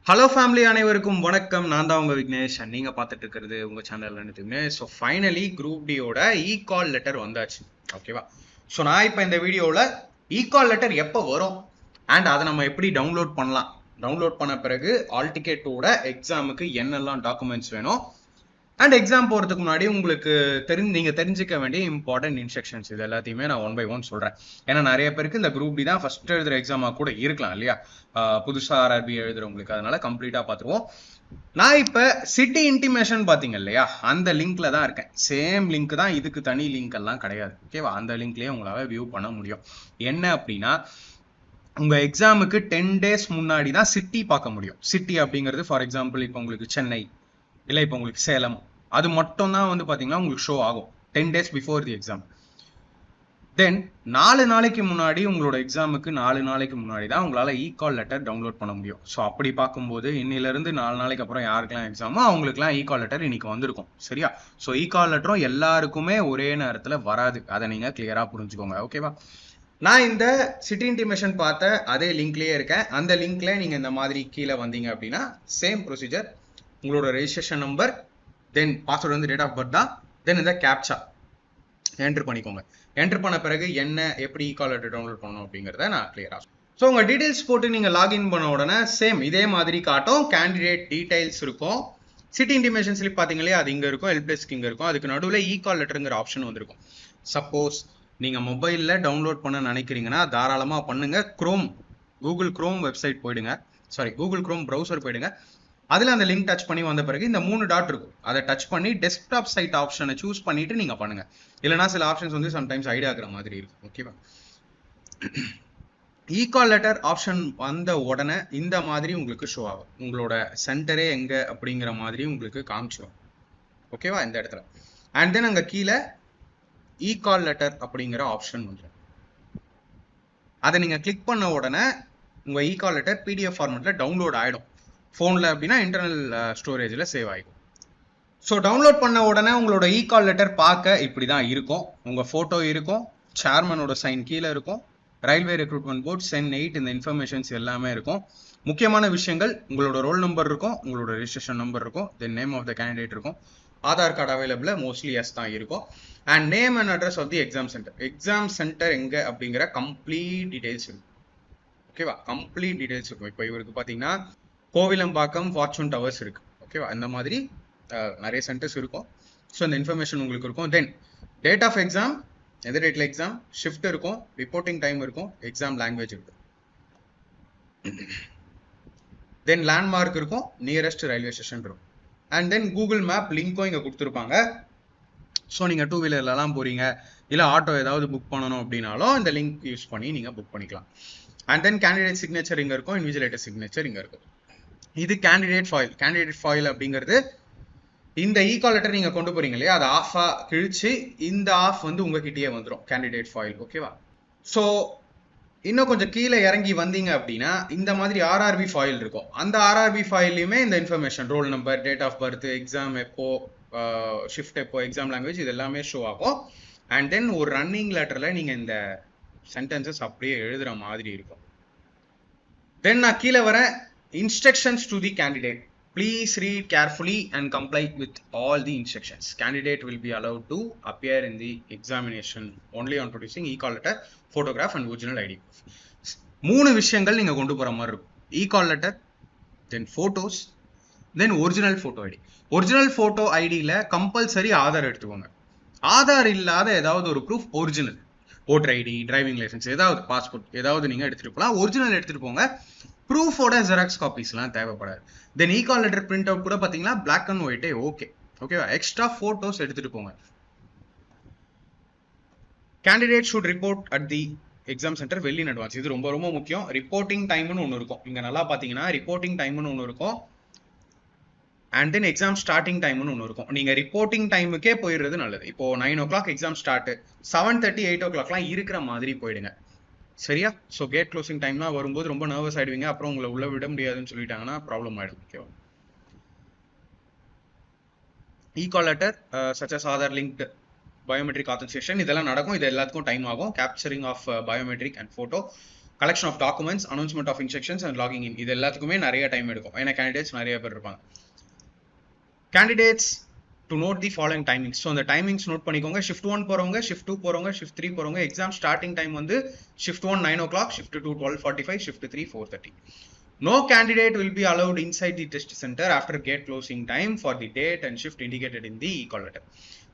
Hello family அனைவருக்கும் வணக்கம். நான் தான் உங்க விக்னேஷ். நீங்க பார்த்துட்டு இருக்கிறது உங்க சேனல் அனைத்துமே. ஸோ ஃபைனலி குரூப் டியோட கால் லெட்டர் வந்தாச்சு. ஓகேவா? ஸோ நான் இப்போ இந்த வீடியோவில் கால் லெட்டர் எப்போ வரும் அண்ட் அதை நம்ம எப்படி டவுன்லோட் பண்ணலாம், டவுன்லோட் பண்ண பிறகு ஆல் டிக்கெட்டோட எக்ஸாமுக்கு என்னெல்லாம் டாக்குமெண்ட்ஸ் வேணும் அண்ட் எக்ஸாம் போகிறதுக்கு முன்னாடி உங்களுக்கு நீங்கள் தெரிஞ்சுக்க வேண்டிய இம்பார்ட்டன்ட் இன்ஸ்ட்ரக்ஷன்ஸ் இது எல்லாத்தையுமே நான் ஒன் பை ஒன் சொல்கிறேன். ஏன்னா நிறைய பேருக்கு இந்த குரூப் டி தான் ஃபர்ஸ்ட் எழுதுகிற எக்ஸாமாக கூட இருக்கலாம் இல்லையா, புதுசாக ஆர்ஆர்பி எழுதுறவங்களுக்கு. அதனால கம்ப்ளீட்டாக பார்த்துருவோம். நான் இப்போ சிட்டி இன்டிமேஷன் பார்த்தீங்க இல்லையா, அந்த லிங்க்ல தான் இருக்கேன். சேம் லிங்க் தான், இதுக்கு தனி லிங்க் எல்லாம் கிடையாது. ஓகேவா? அந்த லிங்க்லேயே உங்களால் வியூ பண்ண முடியும். என்ன அப்படின்னா, உங்கள் எக்ஸாமுக்கு 10 days முன்னாடி தான் சிட்டி பார்க்க முடியும். சிட்டி அப்படிங்கிறது ஃபார் எக்ஸாம்பிள் இப்போ உங்களுக்கு சென்னை இல்லை இப்போ உங்களுக்கு சேலம், அது மட்டும் தான் வந்து பார்த்தீங்கன்னா உங்களுக்கு ஷோ ஆகும் 10 days பிஃபோர் தி எக்ஸாம். தென் 4 நாளைக்கு முன்னாடி, உங்களோட எக்ஸாமுக்கு 4 நாளைக்கு முன்னாடி தான் உங்களால் கால் லெட்டர் டவுன்லோட் பண்ண முடியும். ஸோ அப்படி பார்க்கும்போது இன்னிலிருந்து 4 நாளைக்கு அப்புறம் யாருக்கெல்லாம் எக்ஸாமோ அவங்களுக்குலாம் கால் லெட்டர் இன்னைக்கு வந்திருக்கும். சரியா? ஸோ கால் லெட்டரும் எல்லாருக்குமே ஒரே நேரத்தில் வராது. அதை நீங்கள் கிளியராக புரிஞ்சுக்கோங்க. ஓகேவா? நான் இந்த சிட்டி இன்டிமேஷன் பார்த்த அதே லிங்க்லேயே இருக்கேன். அந்த லிங்க்ல நீங்கள் இந்த மாதிரி கீழே வந்தீங்க அப்படின்னா சேம் ப்ரொசீஜர். உங்களோட ரெஜிஸ்ட்ரேஷன் நம்பர், தென் பாஸ்வேர்டு வந்து டேட் ஆஃப் பர்த் தான், தென் இந்த கேப்சா என்ட்ரு பண்ணிக்கோங்க. என்ட்ரு பண்ண பிறகு என்ன எப்படி கால் லெட்டர் டவுன்லோட் பண்ணணும் அப்படிங்கிறத நான் கிளியராக. ஸோ உங்கள் டீடைல்ஸ் போட்டு நீங்கள் லாகின் பண்ண உடனே சேம் இதே மாதிரி காட்டும். கேண்டிடேட் டீடைல்ஸ் இருக்கும். சிட்டி இன்டிமேஷன் ஸ்லிப் பார்த்தீங்க இல்லையா, அது இங்கே இருக்கும். ஹெல்ப் டெஸ்க் இங்கே இருக்கும். அதுக்கு நடுவில் கால் லெட்டருங்கிற ஆப்ஷன் வந்திருக்கும். சப்போஸ் நீங்கள் மொபைலில் டவுன்லோட் பண்ண நினைக்கிறீங்கன்னா தாராளமாக பண்ணுங்க. கூகுள் குரோம் வெப்சைட் போயிடுங்க, சாரி கூகுள் குரோம் ப்ரௌசர் போயிடுங்க. அதில் அந்த லிங்க் டச் பண்ணி வந்த பிறகு இந்த 3 டாட் இருக்கும், அதை டச் பண்ணி டெஸ்க்டாப் சைட் ஆப்ஷனை சூஸ் பண்ணிட்டு நீங்கள் பண்ணுங்க. இல்லைனா சில ஆப்ஷன்ஸ் வந்து சம்டைம்ஸ் ஐடியா ஆகிற மாதிரி இருக்கும். ஓகேவா? கால் லெட்டர் ஆப்ஷன் வந்த உடனே இந்த மாதிரி உங்களுக்கு ஷோ ஆகும். உங்களோட சென்டரே எங்கே அப்படிங்கிற மாதிரி உங்களுக்கு காமிச்சிடும். ஓகேவா? இந்த இடத்துல அண்ட் தென் அங்கே கீழே கால் லெட்டர் அப்படிங்கிற ஆப்ஷன் வந்துடும். அதை நீங்கள் கிளிக் பண்ண உடனே உங்கள் கால் லெட்டர் பிடிஎஃப் ஃபார்மெட்டில் டவுன்லோட் ஆகிடும். ஃபோனில் அப்படின்னா இன்டர்னல் ஸ்டோரேஜில் சேவ் ஆகிடும். ஸோ டவுன்லோட் பண்ண உடனே உங்களோட கால் லெட்டர் பார்க்க இப்படி தான் இருக்கும். உங்கள் ஃபோட்டோ இருக்கும், சேர்மனோட சைன் கீழே இருக்கும், ரயில்வே ரெக்ரூட்மெண்ட் போர்ட் சென் 8 இந்த இன்ஃபர்மேஷன்ஸ் எல்லாமே இருக்கும். முக்கியமான விஷயங்கள், உங்களோட ரோல் நம்பர் இருக்கும், உங்களோட ரெஜிஸ்ட்ரேஷன் நம்பர் இருக்கும், then name of the candidate இருக்கும், ஆதார் கார்டு அவைலபிளாக மோஸ்ட்லி எஸ் தான் இருக்கும், and name and address of the exam centre. Exam centre எங்கே அப்படிங்கிற கம்ப்ளீட் டீடைல்ஸ் இருக்கும். ஓகேவா? கம்ப்ளீட் டீடைல்ஸ் இருக்கும். இப்போ இவருக்கு பார்த்தீங்கன்னா கோவிலம்பாக்கம் ஃபார்ச்சூன் டவர்ஸ் இருக்கு. ஓகேவா? இந்த மாதிரி நிறைய சென்டர்ஸ் இருக்கும். ஸோ இந்த இன்ஃபர்மேஷன் உங்களுக்கு இருக்கும். தென் டேட் ஆஃப் எக்ஸாம், எந்த டேட்டில் எக்ஸாம், ஷிஃப்ட் இருக்கும், ரிப்போர்ட்டிங் டைம் இருக்கும், எக்ஸாம் லாங்குவேஜ் இருக்கும், தென் லேண்ட்மார்க் இருக்கும், நியரஸ்ட் ரயில்வே ஸ்டேஷன் இருக்கும், அண்ட் தென் கூகுள் மேப் லிங்க்கும் இங்கே கொடுத்துருப்பாங்க. ஸோ நீங்கள் 2 வீலர்லாம் போகிறீங்க இல்லை ஆட்டோ ஏதாவது புக் பண்ணணும் அப்படின்னாலும் இந்த லிங்க் யூஸ் பண்ணி நீங்கள் புக் பண்ணிக்கலாம். அண்ட் தென் கேண்டிடேட் சிக்னேச்சர் இங்கே இருக்கும், இன்விஜிலேட்டர் சிக்னேச்சர் இங்கே இருக்கும். இது கேண்டிடேட் ஃபாயில். கேண்டிடேட் ஃபாயில் அப்படிங்கிறது இந்த கால் லெட்டர் நீங்கள் கொண்டு போறீங்க இல்லையா, அதை ஆஃபாக கிழிச்சு இந்த ஆஃப் வந்து உங்ககிட்டயே வந்துடும், கேண்டிடேட் ஃபாயில். ஓகேவா? ஸோ இன்னும் கொஞ்சம் கீழே இறங்கி வந்தீங்க அப்படின்னா இந்த மாதிரி ஆர்ஆர்பி ஃபாயில் இருக்கும். அந்த ஆர்ஆர்பி ஃபாயிலையுமே இந்த information, roll number, date of birth, exam எப்போ, ஷிஃப்ட் எப்போ, எக்ஸாம் லாங்குவேஜ், இது எல்லாமே ஷோ ஆகும். அண்ட் தென் ஒரு ரன்னிங் லெட்டரில் நீங்கள் இந்த சென்டென்சஸ் அப்படியே எழுதுகிற மாதிரி இருக்கும். தென் நான் கீழே வரேன். Instructions to the candidate. Please read carefully and comply with all the instructions. Candidate will be allowed to appear in the examination only on producing e-call letter, photograph and original ID. 3 விஷயங்கள் நீங்க கொண்டு போற மாதிரி இருக்கும். e-call letter, then photos, then original photo ID. Original photo ஐடியில் compulsory Aadhaar எடுத்துக்கோங்க. ஆதார் இல்லாத ஏதாவது ஒரு proof original, voter ID, driving licence, ஏதாவது பாஸ்போர்ட் ஏதாவது நீங்கள் எடுத்துகிட்டு போகலாம். ஒரிஜினல் எடுத்துகிட்டு போங்க. ப்ரூஃபோட ஜெராக்ஸ் காப்பீஸ்லாம் தேவைப்படாது. தென் கால் லெட்டர் பிரிண்ட் அவுட் கூட பார்த்தீங்கன்னா பிளாக் அண்ட் ஒயிட்டே ஓகே. ஓகேவா? எக்ஸ்ட்ரா ஃபோட்டோஸ் எடுத்துகிட்டு போங்க. Candidate should report at the exam centre well in advance. இது ரொம்ப ரொம்ப முக்கியம். ரிப்போர்ட்டிங் டைம்னு ஒன்று இருக்கும். இங்கே நல்லா பார்த்தீங்கன்னா ரிப்போர்ட்டிங் டைம்னு ஒன்று இருக்கும், அண்ட் தென் எக்ஸாம் ஸ்டார்டிங் டைம்னு ஒன்று இருக்கும். நீங்கள் ரிப்போர்ட்டிங் டைமுக்கே போயிடுறது நல்லது. இப்போ 9 o'clock எக்ஸாம் ஸ்டார்ட், 7:30 8 o'clockலாம் இருக்கிற மாதிரி போயிடுங்க. சரியா? ஸோ கேட் க்ளோசிங் டைம்லாம் வரும்போது ரொம்ப நர்வஸ் ஆகிடுவீங்க. அப்புறம் உங்களை உள்ள விட முடியாதுன்னு சொல்லிட்டாங்கன்னா ப்ராப்ளம் ஆகிடும். ஓகேவா? Call letter such as Aadhaar linked biometric authentication இதெல்லாம் நடக்கும். இது எல்லாத்துக்கும் டைம் ஆகும். Capturing of biometric and photo, collection of documents, announcement of instructions and logging in, இது எல்லாத்துக்குமே நிறைய டைம் எடுக்கும். ஏன்னா கேண்டிடேட்ஸ் நிறைய பேர் இருப்பாங்க. Candidates to note the following timings. So அந்த டைமிங்ஸ் நோட் பண்ணிக்கோங்க. ஷிஃப்ட் 1 போகிறவங்க, ஷிஃப்ட் 2 போகிறவங்க, ஷிஃப்ட் 3 போகிறவங்க. எக்ஸாம் ஸ்டார்டிங் டைம் வந்து shift 1 9 o'clock, shift 2 12:45, shift 3 4:30. No candidate will be allowed inside the test center after gate closing time for the date and shift indicated in the e-call letter.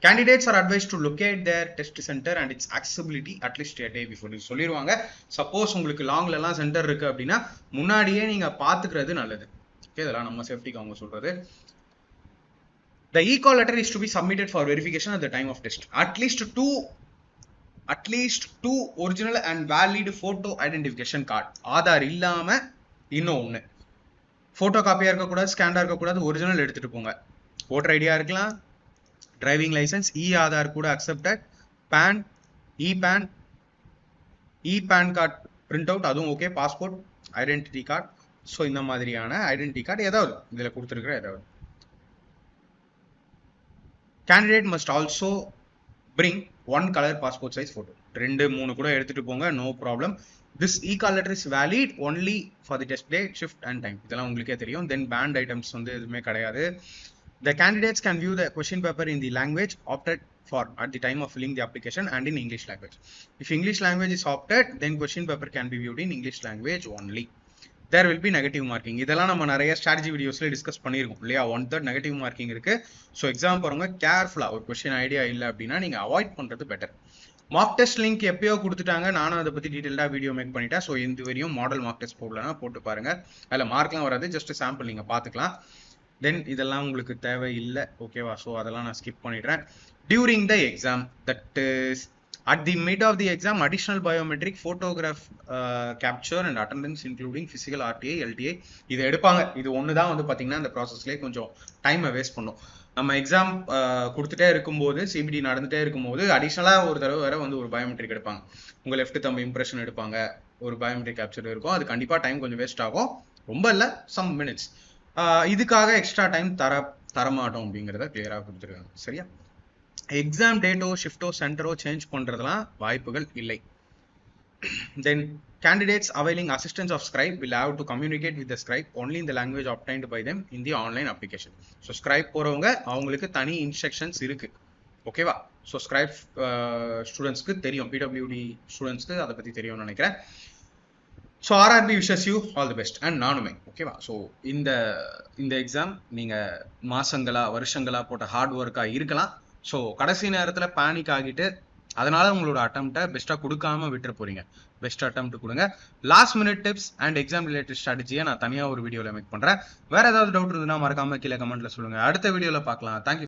Candidates are advised to locate their test center and its accessibility at least a day before. இது சொல்லிடுவாங்க. Suppose உங்களுக்கு லாங்ல எல்லாம் centre இருக்கு அப்படின்னா முன்னாடியே நீங்க பாத்துக்கிறது நல்லது. ஓகே, இதெல்லாம் நம்ம சேஃப்டிக்கு அவங்க சொல்றது. The e-call letter is to be submitted for verification at the time of test. At least two original and valid photo identification card. Aadhaar இல்லாம இன்னும் ஒன்று, ஃபோட்டோ காப்பியாக இருக்கக்கூடாது, ஸ்கேண்டாக இருக்கக்கூடாது, ஒரிஜினல் எடுத்துகிட்டு போங்க. ஓட்டர் ஐடியா இருக்கலாம், டிரைவிங் லைசன்ஸ், ஆதார் கூட accepted, PAN, PAN card print out, அதுவும் okay, passport, identity card. So இந்த மாதிரியான ஐடென்டிட்டி கார்டு ஏதாவது இதில் கொடுத்துருக்குற ஏதாவது. Candidate must also bring 1 color passport size photo. 2-3 கூட எடுத்துட்டு போங்க, no problem. This e-call letter is valid only for the test day, shift and time. இதெல்லாம் உங்களுக்கே தெரியும். Then banned items வந்து எதுவுமே கிடையாது. The candidates can view the question paper in the language opted for at the time of filling the application and in English language. If English language is opted, then question paper can be viewed in English language only. There will be negative marking. இதெல்லாம் நம்ம நிறைய strategy வீடியோஸ்ல discuss பண்ணியிருக்கோம் இல்லையா. 1/3 negative marking இருக்கு. So exam போறவங்க கேர்ஃபுல்லா, ஒரு கொஸ்டின் ஐடியா இல்லை அப்படின்னா நீங்க அவாய்ட் பண்றது பெட்டர். மார்க் டெஸ்ட் லிங்க் எப்பயோ கொடுத்துட்டாங்க, நானும் அதை பத்தி டீடைல்டா வீடியோ மேக் பண்ணிட்டேன். ஸோ இந்த வரையும் மாடல் மார்க் டெஸ்ட் போடலன்னா போட்டு பாருங்க. அதில் மார்க்லாம் வராது, ஜஸ்ட் சாம்பிள் நீங்க பாத்துக்கலாம். தென் இதெல்லாம் உங்களுக்கு தேவை இல்லை, ஓகேவா. ஸோ அதெல்லாம் நான் ஸ்கிப் பண்ணிடுறேன். During the exam, that is at the mid of the exam, additional biometric photograph capture and attendance including physical RTA, LTA இது எடுப்பாங்க. இது ஒன்று தான் வந்து பார்த்தீங்கன்னா இந்த ப்ராசஸ்லேயே கொஞ்சம் டைமை வேஸ்ட் பண்ணும். நம்ம எக்ஸாம் கொடுத்துட்டே இருக்கும்போது, சிபிடி நடந்துகிட்டே இருக்கும்போது அடிஷ்னலாக ஒரு தடவை வேறு வந்து ஒரு பயோமெட்ரிக் எடுப்பாங்க. உங்கள் லெஃப்ட் தம்பு இம்ப்ரெஷன் எடுப்பாங்க, ஒரு பயோமெட்ரிக் கேப்சர் இருக்கும். அது கண்டிப்பாக டைம் கொஞ்சம் வேஸ்ட் ஆகும், ரொம்ப இல்லை, சம் மினிட்ஸ். இதுக்காக எக்ஸ்ட்ரா டைம் தரமாட்டோம் அப்படிங்கிறத கிளியராக கொடுத்துருக்காங்க. சரியா. எக்ஸாம் டேட்டோ, ஷிஃப்டோ, சென்டரோ சேஞ்ச் பண்ணுறதுலாம் வாய்ப்புகள் இல்லை. தென் candidates availing assistance of scribe will have to communicate with the scribe only in the language obtained by them in the online application. So scribe போகிறவங்க அவங்களுக்கு தனி இன்ஸ்ட்ரக்ஷன்ஸ் இருக்கு, ஓகேவா. ஸோ ஸ்கிரைப் ஸ்டூடெண்ட்ஸ்க்கு தெரியும், பிடபிள்யூடி ஸ்டூடெண்ட்ஸ்க்கு அதை பற்றி தெரியும்னு நினைக்கிறேன். So RRB wishes you all the best and நானுமே, ஓகேவா. ஸோ இந்த எக்ஸாம் நீங்கள் மாசங்களா வருஷங்களா போட்ட ஹார்ட் ஒர்க்காக இருக்கலாம். ஸோ கடைசி நேரத்தில் பேனிக் ஆகிட்டு அதனால உங்களோட அட்டம்ப்டை பெஸ்ட்டாக கொடுக்காம விட்டுற போறீங்க. பெஸ்ட் அட்டம்ப்ட் கொடுங்க. Last minute tips and exam related ஸ்ட்ராட்டஜியை நான் தனியாக ஒரு வீடியோவில் மேக் பண்ணுறேன். வேற ஏதாவது டவுட் இருந்ததுன்னா மறக்காம கீழே கமெண்ட்ல சொல்லுங்க. அடுத்த வீடியோவில் பார்க்கலாம். தேங்க்யூ.